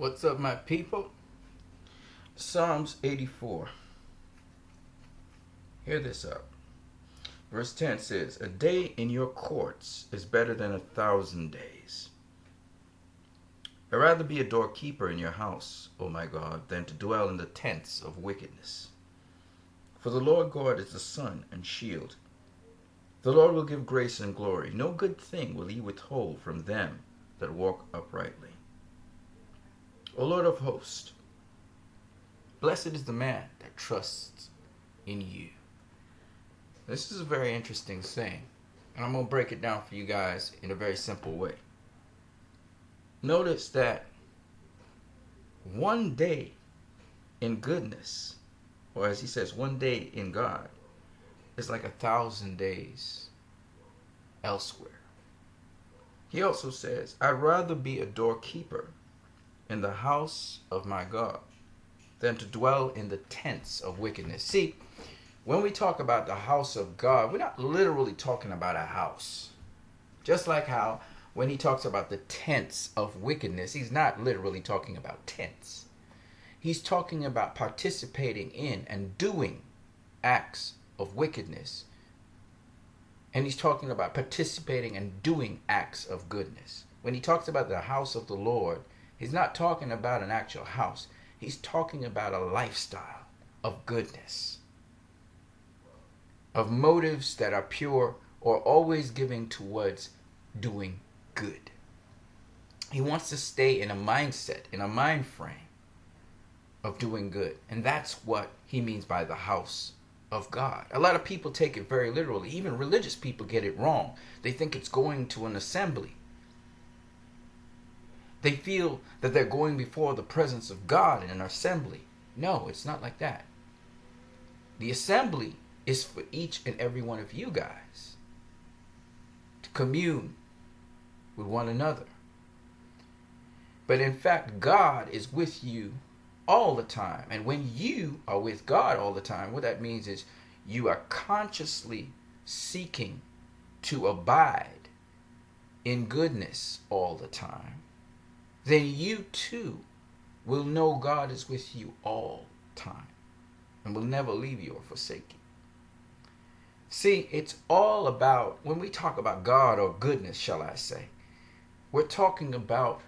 What's up, my people? Psalms 84. Hear this out. Verse 10 says, "A day in your courts is better than 1,000 days. I'd rather be a doorkeeper in your house, O my God, than to dwell in the tents of wickedness. For the Lord God is the sun and shield. The Lord will give grace and glory. No good thing will he withhold from them that walk uprightly. O Lord of hosts, blessed is the man that trusts in you." This is a very interesting saying, and I'm going to break it down for you guys in a very simple way. Notice that one day in goodness, or as he says, one day in God, is like 1,000 days elsewhere. He also says, "I'd rather be a doorkeeper in the house of my God than to dwell in the tents of wickedness." See, when we talk about the house of God, we're not literally talking about a house. Just like how when he talks about the tents of wickedness, he's not literally talking about tents. He's talking about participating in and doing acts of wickedness. And he's talking about participating and doing acts of goodness. When he talks about the house of the Lord, he's not talking about an actual house. He's talking about a lifestyle of goodness, of motives that are pure or always giving towards doing good. He wants to stay in a mindset, in a mind frame of doing good. And that's what he means by the house of God. A lot of people take it very literally. Even religious people get it wrong. They think it's going to an assembly. They feel that they're going before the presence of God in an assembly. No, it's not like that. The assembly is for each and every one of you guys to commune with one another. But in fact, God is with you all the time. And when you are with God all the time, what that means is you are consciously seeking to abide in goodness all the time. Then you too will know God is with you all the time and will never leave you or forsake you. See, it's all about, when we talk about God or goodness, shall I say, we're talking about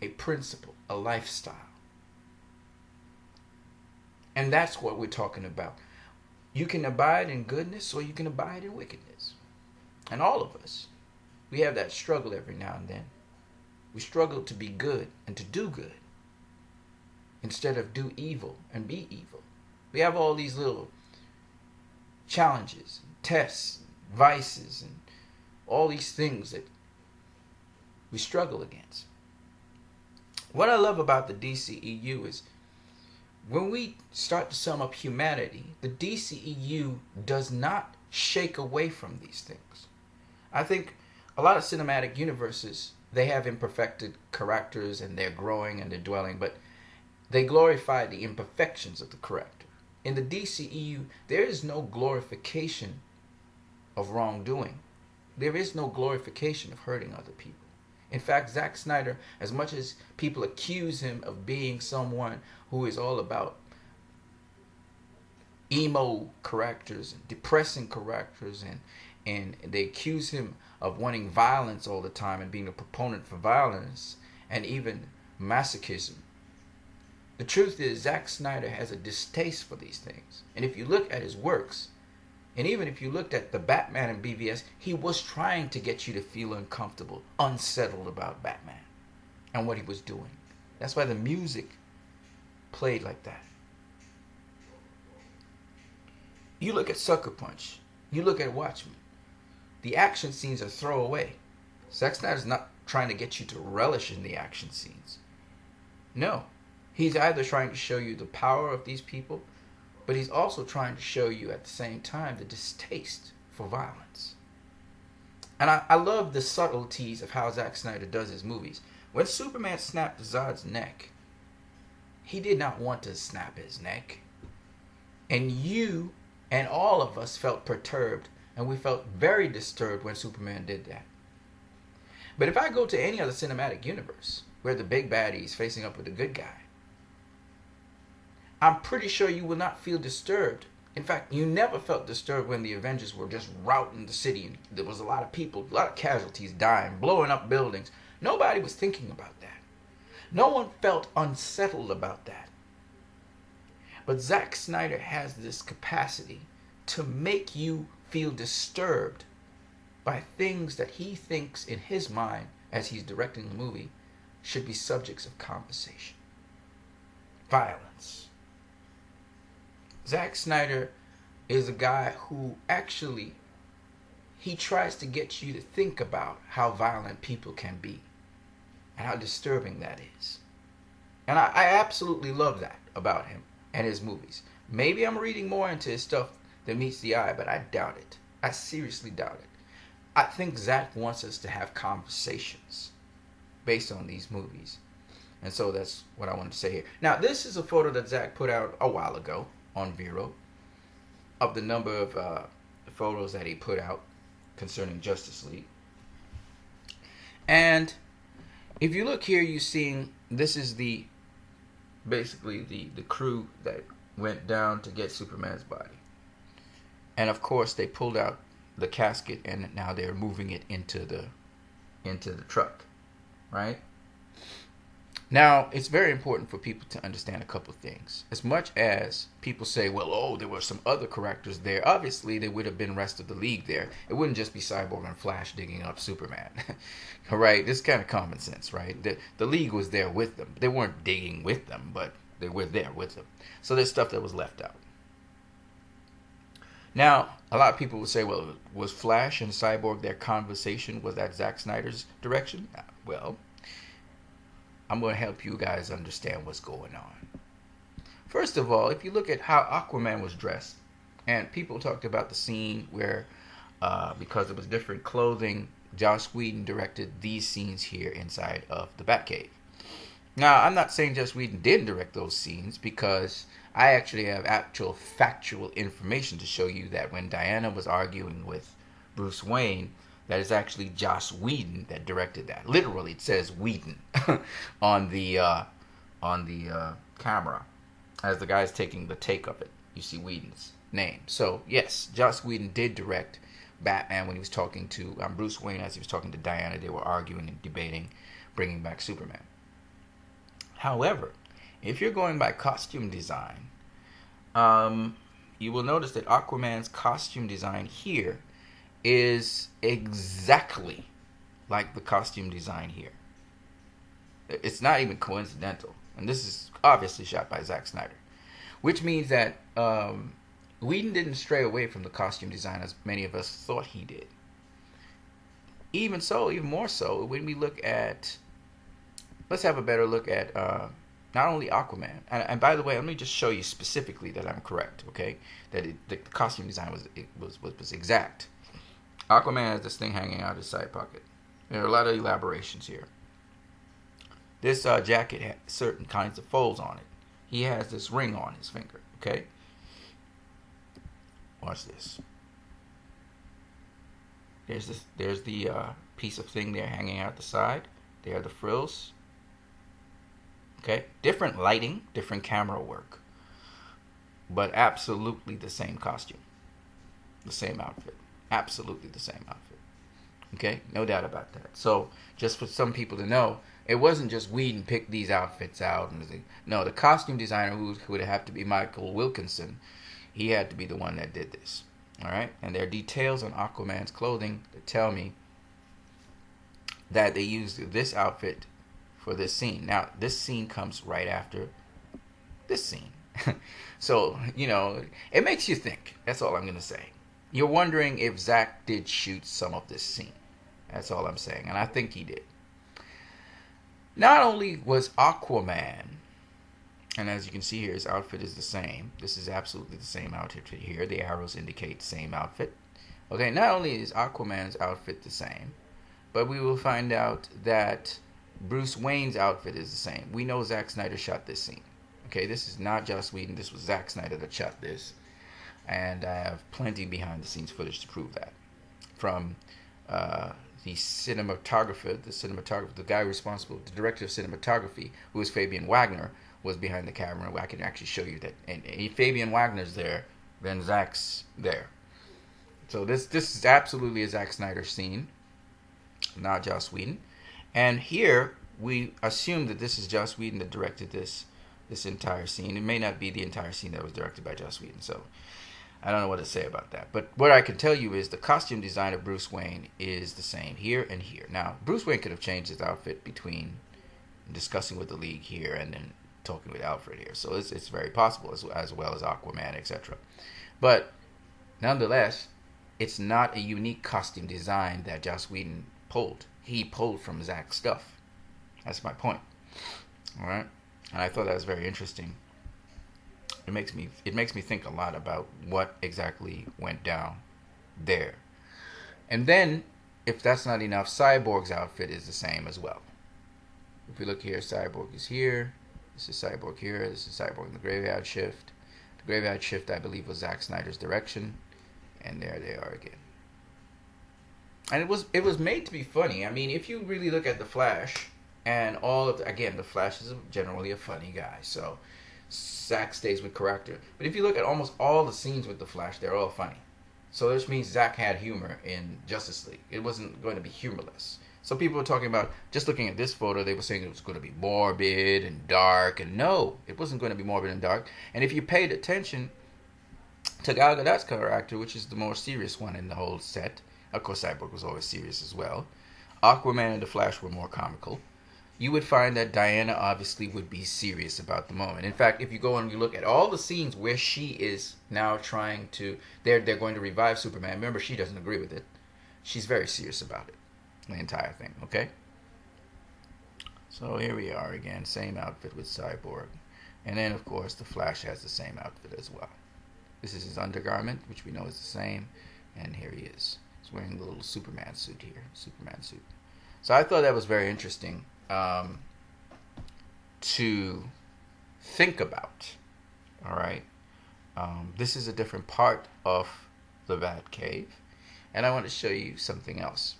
a principle, a lifestyle. And that's what we're talking about. You can abide in goodness or you can abide in wickedness. And all of us, we have that struggle every now and then. We struggle to be good and to do good instead of do evil and be evil. We have all these little challenges, tests, vices, and all these things that we struggle against. What I love about the DCEU is when we start to sum up humanity, the DCEU does not shake away from these things. I think a lot of cinematic universes, they have imperfected characters and they're growing and they're dwelling, but they glorify the imperfections of the character. In the DCEU, there is no glorification of wrongdoing. There is no glorification of hurting other people. In fact, Zack Snyder, as much as people accuse him of being someone who is all about emo characters and depressing characters, and they accuse him of wanting violence all the time and being a proponent for violence and even masochism. The truth is, Zack Snyder has a distaste for these things. And if you look at his works, and even if you looked at the Batman in BVS, he was trying to get you to feel uncomfortable, unsettled about Batman and what he was doing. That's why the music played like that. You look at Sucker Punch. You look at Watchmen. The action scenes are throwaway. Zack Snyder's not trying to get you to relish in the action scenes. No. He's either trying to show you the power of these people, but he's also trying to show you at the same time the distaste for violence. And I love the subtleties of how Zack Snyder does his movies. When Superman snapped Zod's neck, he did not want to snap his neck. And you and all of us felt perturbed, and we felt very disturbed when Superman did that. But if I go to any other cinematic universe, where the big baddie is facing up with the good guy, I'm pretty sure you will not feel disturbed. In fact, you never felt disturbed when the Avengers were just routing the city and there was a lot of people, a lot of casualties dying, blowing up buildings. Nobody was thinking about that. No one felt unsettled about that. But Zack Snyder has this capacity to make you feel disturbed by things that he thinks in his mind, as he's directing the movie, should be subjects of conversation. Violence. Zack Snyder is a guy who actually, he tries to get you to think about how violent people can be and how disturbing that is. And I absolutely love that about him and his movies. Maybe I'm reading more into his stuff than meets the eye, but I doubt it. I seriously doubt it. I think Zack wants us to have conversations based on these movies. And so that's what I wanted to say here. Now, this is a photo that Zack put out a while ago on Vero of the number of photos that he put out concerning Justice League. And if you look here, you're seeing this is basically the crew that went down to get Superman's body. And of course, they pulled out the casket and now they're moving it into the truck, right? Now, it's very important for people to understand a couple of things. As much as people say, well, oh, there were some other characters there, obviously there would have been rest of the league there. It wouldn't just be Cyborg and Flash digging up Superman. All right? This is kind of common sense, right? The league was there with them. They weren't digging with them, but they were there with them. So there's stuff that was left out. Now, a lot of people will say, well, was Flash and Cyborg, their conversation, was that Zack Snyder's direction? Well, I'm going to help you guys understand what's going on. First of all, if you look at how Aquaman was dressed, and people talked about the scene where, because it was different clothing, Joss Whedon directed these scenes here inside of the Batcave. Now, I'm not saying Joss Whedon didn't direct those scenes, because I actually have actual factual information to show you that when Diana was arguing with Bruce Wayne, that is actually Joss Whedon that directed that. Literally, it says Whedon on the camera as the guy's taking the take of it. You see Whedon's name. So yes, Joss Whedon did direct Batman when he was talking to Bruce Wayne as he was talking to Diana. They were arguing and debating bringing back Superman. However, if you're going by costume design, you will notice that Aquaman's costume design here is exactly like the costume design here. It's not even coincidental. And this is obviously shot by Zack Snyder. Which means that Whedon didn't stray away from the costume design as many of us thought he did. Even so, even more so, when we look at... Let's have a better look at not only Aquaman. And by the way, let me just show you specifically that I'm correct, okay? That the costume design was exact. Aquaman has this thing hanging out of his side pocket. There are a lot of elaborations here. This jacket had certain kinds of folds on it. He has this ring on his finger, okay? Watch this. There's the piece of thing there hanging out the side. There are the frills. Okay? Different lighting, different camera work. But absolutely the same costume. The same outfit. Absolutely the same outfit. Okay? No doubt about that. So, just for some people to know, it wasn't just Whedon picked these outfits out. No, the costume designer, who would have to be Michael Wilkinson, he had to be the one that did this. Alright? And there are details on Aquaman's clothing that tell me that they used this outfit for this scene. Now, this scene comes right after this scene. So, you know, it makes you think. That's all I'm going to say. You're wondering if Zack did shoot some of this scene. That's all I'm saying. And I think he did. Not only was Aquaman, and as you can see here, his outfit is the same. This is absolutely the same outfit here. The arrows indicate same outfit. Okay, not only is Aquaman's outfit the same, but we will find out that Bruce Wayne's outfit is the same. We know Zack Snyder shot this scene. Okay, this is not Joss Whedon. This was Zack Snyder that shot this. And I have plenty behind the scenes footage to prove that. From the cinematographer, the guy responsible, the director of cinematography, who is Fabian Wagner, was behind the camera. I can actually show you that. And if Fabian Wagner's there, then Zack's there. So this is absolutely a Zack Snyder scene, not Joss Whedon. And here we assume that this is Joss Whedon that directed this entire scene. It may not be the entire scene that was directed by Joss Whedon. So I don't know what to say about that. But what I can tell you is the costume design of Bruce Wayne is the same here and here. Now, Bruce Wayne could have changed his outfit between discussing with the League here and then talking with Alfred here. So it's very possible, as well as Aquaman, etc. But nonetheless, it's not a unique costume design that Joss Whedon pulled. He pulled from Zack's stuff. That's my point. All right? And I thought that was very interesting. It makes me think a lot about what exactly went down there. And then, if that's not enough, Cyborg's outfit is the same as well. If we look here, Cyborg is here. This is Cyborg here. This is Cyborg in the Graveyard Shift. The Graveyard Shift, I believe, was Zack Snyder's direction. And there they are again. And it was made to be funny. I mean, if you really look at the Flash and all of again, the Flash is generally a funny guy, so Zack stays with character. But if you look at almost all the scenes with the Flash, they're all funny. So this means Zack had humor in Justice League. It wasn't going to be humorless. So people were talking about, just looking at this photo, they were saying it was going to be morbid and dark. And no, it wasn't going to be morbid and dark. And if you paid attention to Gal Gadot's character, which is the more serious one in the whole set, of course Cyborg was always serious as well, Aquaman and the Flash were more comical, you would find that Diana obviously would be serious about the moment. In fact, if you go and you look at all the scenes where she is now trying to, they're going to revive Superman. Remember, she doesn't agree with it. She's very serious about it, the entire thing, okay? So here we are again, same outfit with Cyborg. And then, of course, the Flash has the same outfit as well. This is his undergarment, which we know is the same. And here he is. He's wearing the little Superman suit here. Superman suit. So I thought that was very interesting to think about. All right. This is a different part of the Batcave. And I want to show you something else.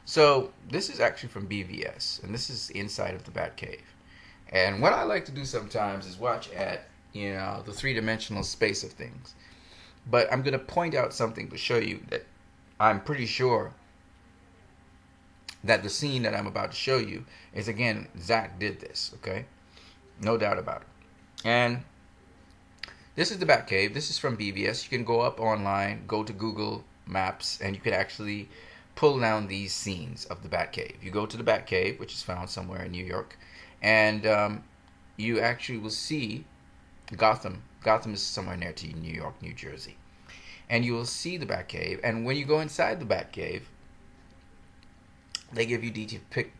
So this is actually from BVS. And this is inside of the Batcave. And what I like to do sometimes is watch at, the three-dimensional space of things. But I'm going to point out something to show you that I'm pretty sure that the scene that I'm about to show you is, again, Zack did this, okay? No doubt about it. And this is the Batcave. This is from BVS. You can go up online, go to Google Maps, and you can actually pull down these scenes of the Batcave. You go to the Batcave, which is found somewhere in New York, and you actually will see Gotham. Gotham is somewhere near to New York, New Jersey. And you will see the Batcave. And when you go inside the Batcave, they give you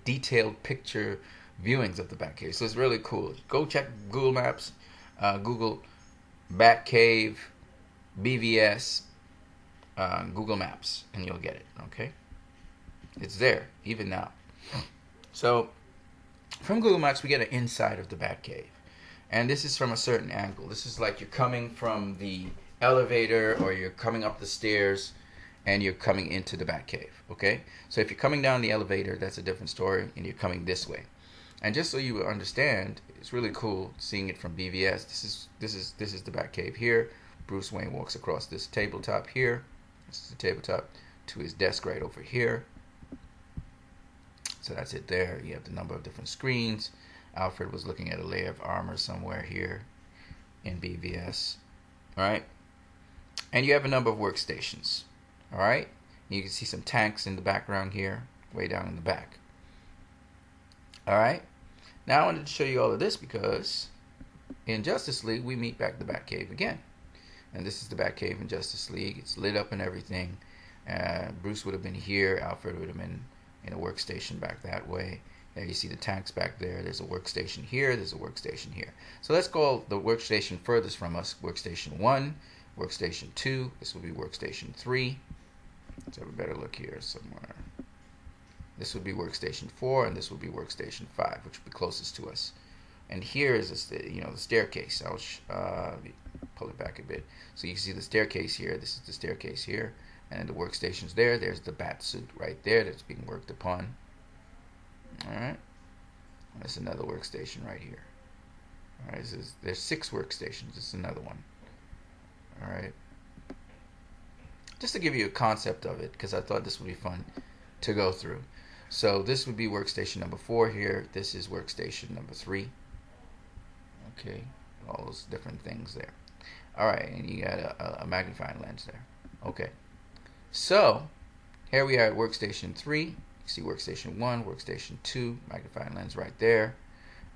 detailed picture viewings of the Batcave. So it's really cool. Go check Google Maps, Google Batcave, BVS, Google Maps, and you'll get it, okay? It's there, even now. So from Google Maps, we get an inside of the Batcave. And this is from a certain angle. This is like you're coming from the elevator or you're coming up the stairs and you're coming into the Batcave, okay? So if you're coming down the elevator, that's a different story, and you're coming this way. And just so you understand, it's really cool seeing it from BVS. This is the Batcave here. Bruce Wayne walks across this tabletop here. This is the tabletop to his desk right over here. So that's it there. You have the number of different screens. Alfred was looking at a layer of armor somewhere here in BVS. All right. And you have a number of workstations. All right. You can see some tanks in the background here, way down in the back. All right. Now I wanted to show you all of this because in Justice League, we meet back the Batcave again. And this is the Batcave in Justice League. It's lit up and everything. Bruce would have been here. Alfred would have been in a workstation back that way. There you see the tanks back there. There's a workstation here. There's a workstation here. So let's call the workstation furthest from us Workstation 1, Workstation 2. This will be Workstation 3. Let's have a better look here somewhere. This would be Workstation 4, and this would be Workstation 5, which would be closest to us. And here is the staircase. I'll pull it back a bit. So you can see the staircase here. This is the staircase here. And then the workstation's there. There's the bat suit right there that's being worked upon. Alright. There's another workstation right here. Alright, there's 6 workstations. This is another one. Alright. Just to give you a concept of it, because I thought this would be fun to go through. So this would be workstation number 4 here. This is workstation number 3. Okay, all those different things there. Alright, and you got a magnifying lens there. Okay, so here we are at workstation 3. You see workstation 1, workstation 2, magnifying lens right there.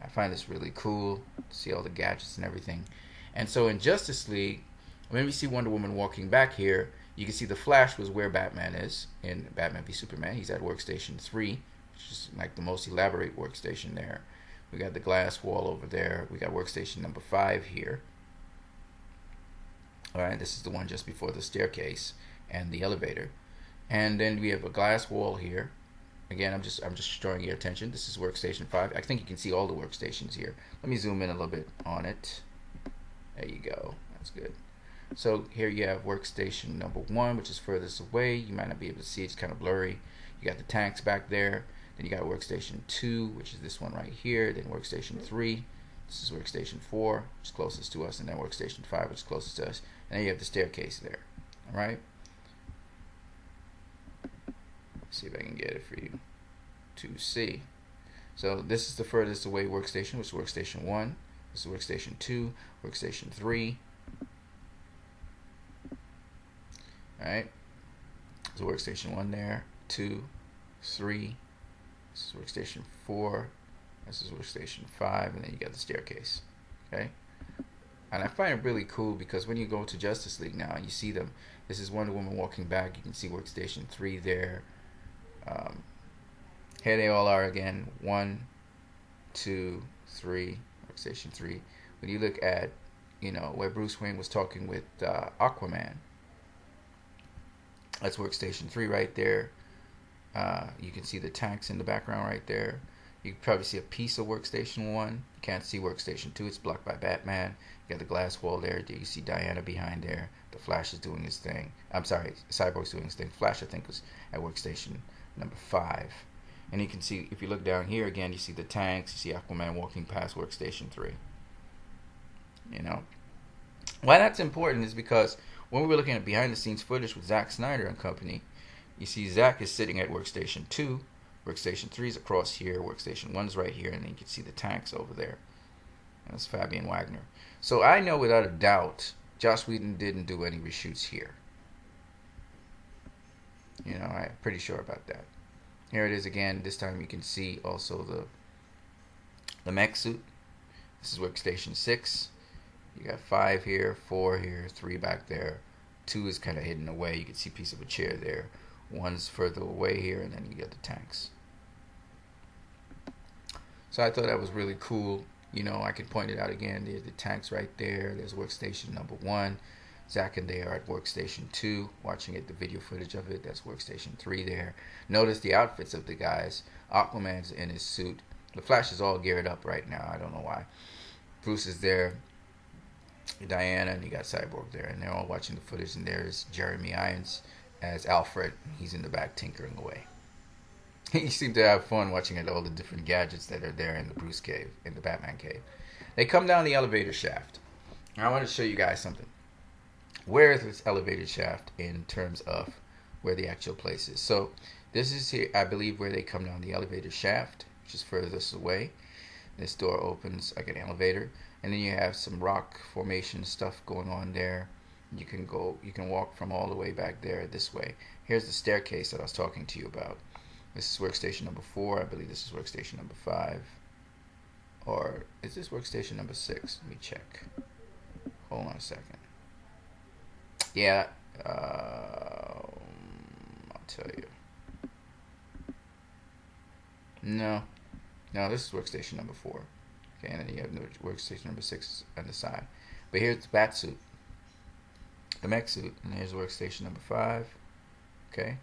I find this really cool to see all the gadgets and everything. And so in Justice League, when we see Wonder Woman walking back here, you can see the Flash was where Batman is in Batman v Superman. He's at workstation 3, which is like the most elaborate workstation there. We got the glass wall over there. We got workstation number 5 here. Alright, this is the one just before the staircase and the elevator. And then we have a glass wall here. Again, I'm just drawing your attention. This is workstation 5. I think you can see all the workstations here. Let me zoom in a little bit on it. There you go. That's good. So here you have workstation number 1, which is furthest away. You might not be able to see it. It's kind of blurry. You got the tanks back there. Then you got workstation 2, which is this one right here. Then workstation 3. This is workstation 4, which is closest to us. And then workstation 5, which is closest to us. And then you have the staircase there. All right. Let's see if I can get it for you to see. So this is the furthest away workstation, which is workstation 1. This is workstation 2, workstation 3. Alright, so workstation 1 there, 2, 3, this is workstation 4, this is workstation 5, and then you got the staircase. Okay, and I find it really cool because when you go to Justice League now and you see them, this is Wonder Woman walking back. You can see workstation 3 there. Here they all are again, 1, 2, 3, workstation 3. When you look at, you know, where Bruce Wayne was talking with Aquaman, that's workstation 3 right there. You can see the tanks in the background right there. You can probably see a piece of workstation 1. You can't see workstation 2. It's blocked by Batman. You got the glass wall there. You see Diana behind there. The Flash is doing his thing. I'm sorry, Cyborg's doing his thing. Flash, I think, was at workstation number 5. And you can see, if you look down here again, you see the tanks. You see Aquaman walking past workstation 3. You know, why that's important is because when we were looking at behind the scenes footage with Zack Snyder and company, you see Zack is sitting at workstation 2, workstation 3 is across here, workstation 1 is right here, and then you can see the tanks over there. And that's Fabian Wagner. So I know without a doubt, Joss Whedon didn't do any reshoots here. You know, I'm pretty sure about that. Here it is again. This time you can see also the mech suit. This is workstation 6. You got 5 here, 4 here, 3 back there. 2 is kind of hidden away. You can see a piece of a chair there. 1's further away here, and then you get the tanks. So I thought that was really cool. You know, I could point it out again. There's the tanks right there. There's workstation number 1. Zack and they are at workstation 2, watching it, the video footage of it. That's workstation 3 there. Notice the outfits of the guys. Aquaman's in his suit. The Flash is all geared up right now. I don't know why. Bruce is there. Diana, and you got Cyborg there, and they're all watching the footage. And there's Jeremy Irons as Alfred. He's in the back tinkering away. He seemed to have fun watching at all the different gadgets that are there in the Bruce cave, in the Batman cave. They come down the elevator shaft. Now I want to show you guys something. Where is this elevator shaft in terms of where the actual place is? So this is here, I believe, where they come down the elevator shaft, which is furthest away. This door opens like an elevator, and then you have some rock formation stuff going on there. You can walk from all the way back there this way. Here's the staircase that I was talking to you about. This is workstation number 4. I believe this is workstation number 5. Or is this workstation number 6? Let me check. Hold on a second. Yeah, I'll tell you. No, this is workstation number 4. Okay, and then you have workstation number 6 on the side. But here's the bat suit, the mech suit, and here's workstation number 5. Okay,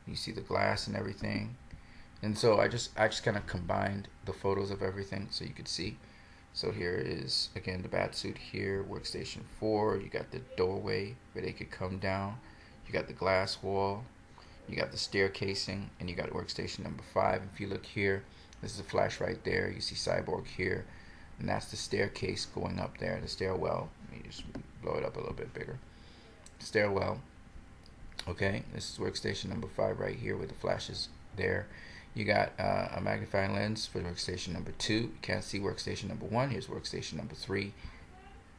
you see the glass and everything. And so I just kind of combined the photos of everything so you could see. So here is again the bat suit here, workstation 4. You got the doorway where they could come down. You got the glass wall. You got the staircasing, and you got workstation number 5. If you look here, this is a flash right there. You see Cyborg here, and that's the staircase going up there, the stairwell. Let me just blow it up a little bit bigger. Stairwell. Okay, this is workstation number 5 right here with the flashes there. You got a magnifying lens for workstation number 2. You can't see workstation number 1. Here's workstation number 3.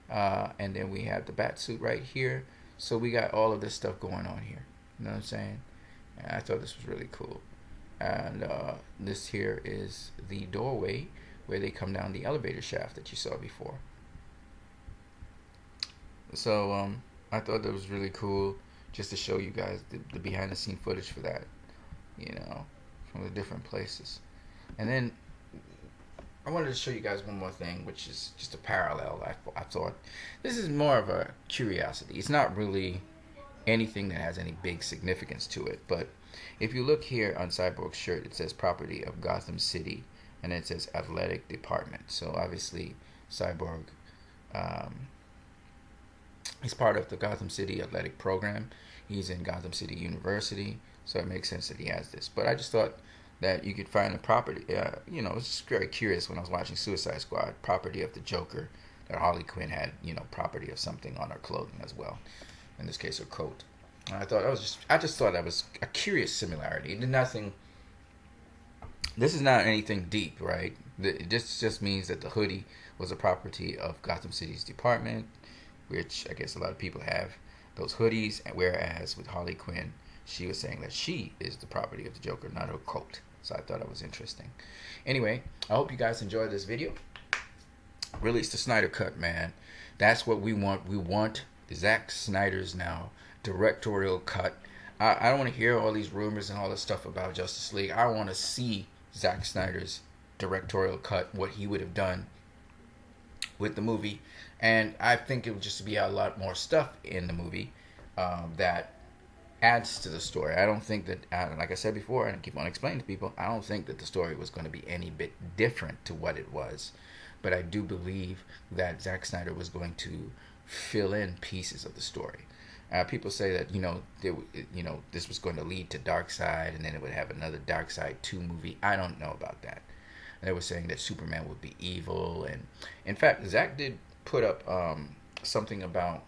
And then we have the bat suit right here. So we got all of this stuff going on here. You know what I'm saying? And I thought this was really cool. And this here is the doorway where they come down the elevator shaft that you saw before. So I thought that was really cool, just to show you guys the behind the scene footage for that, you know, from the different places. And then I wanted to show you guys one more thing, which is just a parallel. I thought this is more of a curiosity. It's not really anything that has any big significance to it, but if you look here on Cyborg's shirt, it says property of Gotham City, and it says athletic department. So obviously Cyborg, he's part of the Gotham City athletic program. He's in Gotham City University, so it makes sense that he has this. But I just thought that you could find a property, you know, I was just very curious when I was watching Suicide Squad, property of the Joker, that Harley Quinn had, you know, property of something on her clothing as well. In this case, her coat. And I just thought that was a curious similarity. Nothing. This is not anything deep, right? It just means that the hoodie was a property of Gotham City's department, which I guess a lot of people have those hoodies. Whereas with Harley Quinn, she was saying that she is the property of the Joker, not her coat. So I thought that was interesting. Anyway, I hope you guys enjoyed this video. Release the Snyder Cut, man. That's what we want. We want Zack Snyder's now directorial cut. I don't want to hear all these rumors and all this stuff about Justice League. I want to see Zack Snyder's directorial cut, what he would have done with the movie. And I think it would just be a lot more stuff in the movie that adds to the story. I don't think that, like I said before, and I keep on explaining to people, I don't think that the story was going to be any bit different to what it was. But I do believe that Zack Snyder was going to fill in pieces of the story. People say that, this was going to lead to Darkseid, and then it would have another Darkseid 2 movie. I don't know about that. They were saying that Superman would be evil. And in fact, Zack did put up something about,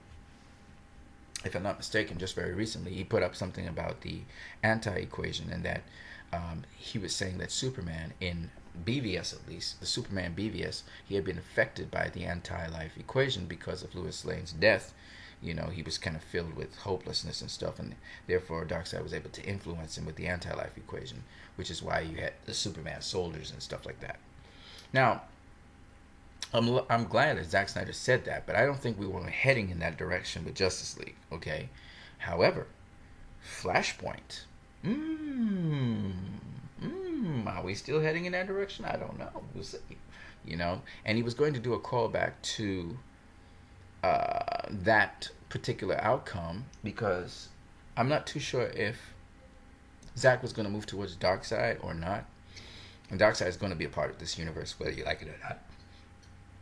if I'm not mistaken, just very recently, he put up something about the anti-equation, and that he was saying that Superman, in BVS at least, the Superman BVS, he had been affected by the anti-life equation because of Lois Lane's death. You know, he was kind of filled with hopelessness and stuff, and therefore Darkseid was able to influence him with the anti-life equation, which is why you had the Superman soldiers and stuff like that. Now, I'm glad that Zack Snyder said that, but I don't think we were heading in that direction with Justice League, okay? However, Flashpoint. Are we still heading in that direction? I don't know. We'll see. You know? And he was going to do a callback to that particular outcome, because I'm not too sure if Zack was going to move towards Darkseid or not. And Darkseid is going to be a part of this universe, whether you like it or not.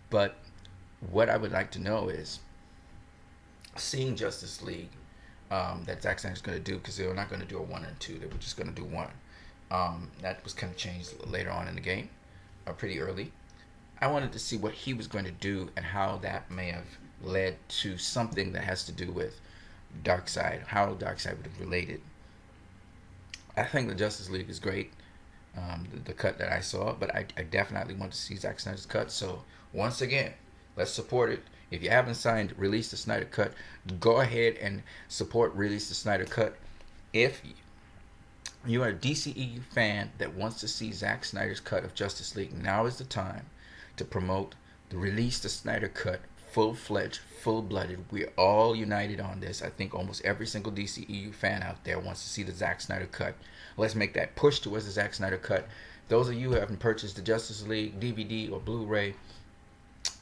But what I would like to know is, seeing Justice League that Zack Snyder is going to do, because they were not going to do a 1 and 2, they were just going to do 1. That was kind of changed later on in the game, or pretty early. I wanted to see what he was going to do and how that may have led to something that has to do with Darkseid, how Darkseid would have related. I think the Justice League is great, the cut that I saw, but I definitely want to see Zack Snyder's cut. So once again, let's support it. If you haven't signed Release the Snyder Cut, go ahead and support Release the Snyder Cut. If you are a DCEU fan that wants to see Zack Snyder's cut of Justice League, now is the time to promote the Release the Snyder Cut, full-fledged, full-blooded. We're all united on this. I think almost every single DCEU fan out there wants to see the Zack Snyder Cut. Let's make that push towards the Zack Snyder Cut. Those of you who haven't purchased the Justice League DVD or Blu-ray,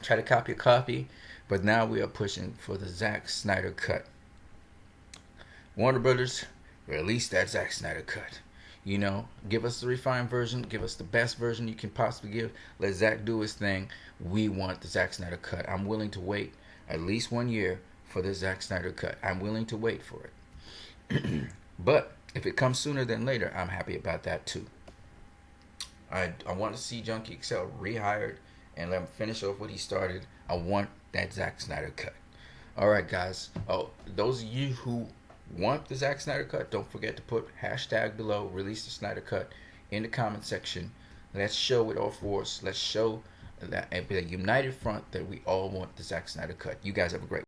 try to copy a copy. But now we are pushing for the Zack Snyder Cut. Warner Brothers, release that Zack Snyder Cut. You know, give us the refined version. Give us the best version you can possibly give. Let Zack do his thing. We want the Zack Snyder Cut. I'm willing to wait at least 1 year for the Zack Snyder Cut. I'm willing to wait for it. But if it comes sooner than later, I'm happy about that too. I want to see Junkie Excel rehired and let him finish off what he started. I want that Zack Snyder cut. All right, guys. Oh, those of you who want the Zack Snyder cut, don't forget to put hashtag below release the Snyder cut in the comment section. Let's show it all force. Let's show that a united front that we all want the Zack Snyder cut. You guys have a great